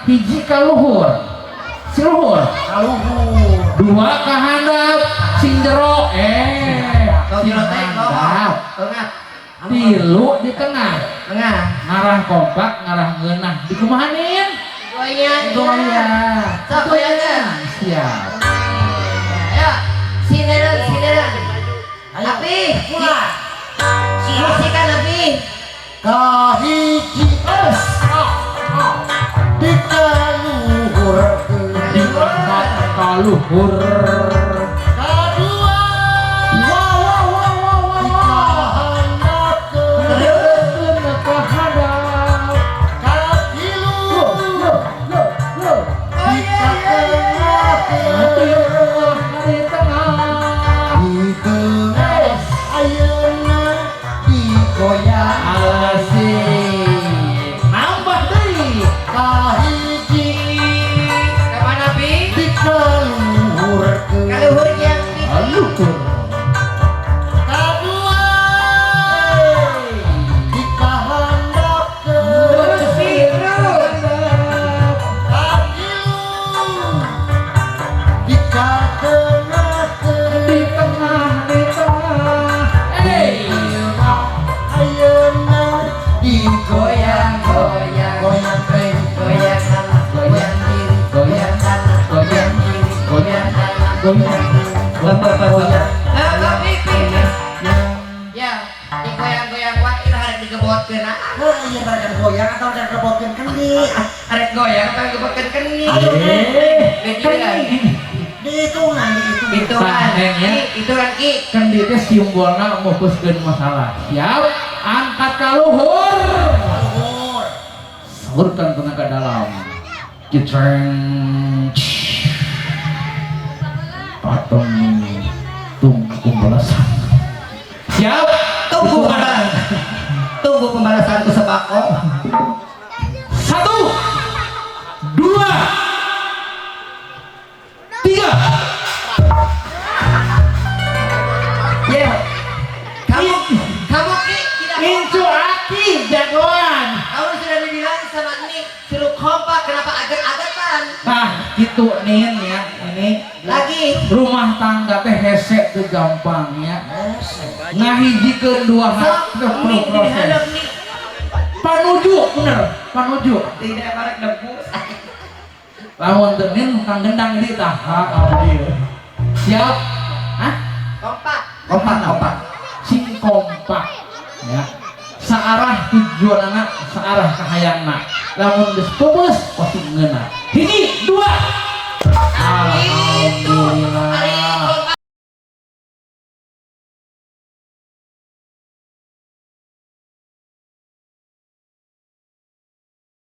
hiji ka luhur si luhur dua ka handap sing jero kau jero teh handap tengah tilu di tengah tengah ngarah kompak ngarah ngeunah dikumahanin goyang sok goyangan siap ayo sineren api mulai musikan api kahiji dikaluhur diangkat ka luhur kadua ngeunah ka handap katilu di tengah di tengah ayeuna digoyang asik nambah deui kahiji kemana api dikaluhurkeun kaluhur yang luhur kadua dikahandapkeun katilu dikatengahkeun di tengah ayeuna digoyang goyang goyang teh goyang kanan goyang kiri goyang kanan goyang kiri goyang kanan goyang goyang api ya digoyang-goyang wae harek digebotkeun iya rada goyang atau rada kebokin kendi harek goyang atau digebotkeun keuni dihitungan itu Saheng, ya. itu kan ki kan dia teh simbolna mufuskeun masalah siap angkat ka luhur luhur salurkan tenaga dalam kitreng patung tunggu pembalasan siap tunggu pembalasan ku sebako 1 2 3 ya kamu ki tidak incu aki jagoan kamu sudah dibilang sama ini suruh kompak kenapa aget-agetan nah gitu nih ya ini lagi rumah tangga teh hese teu gampang ya ngahijikeun dua hati teh perlu proses nih panuju bener panuju tidak marek debus lamun teu nin kang gendang di tah abdi siap hah kompak sing kompak ya saarah tujuanna saarah kahayangna lamun geus peubeus pasti ngeunah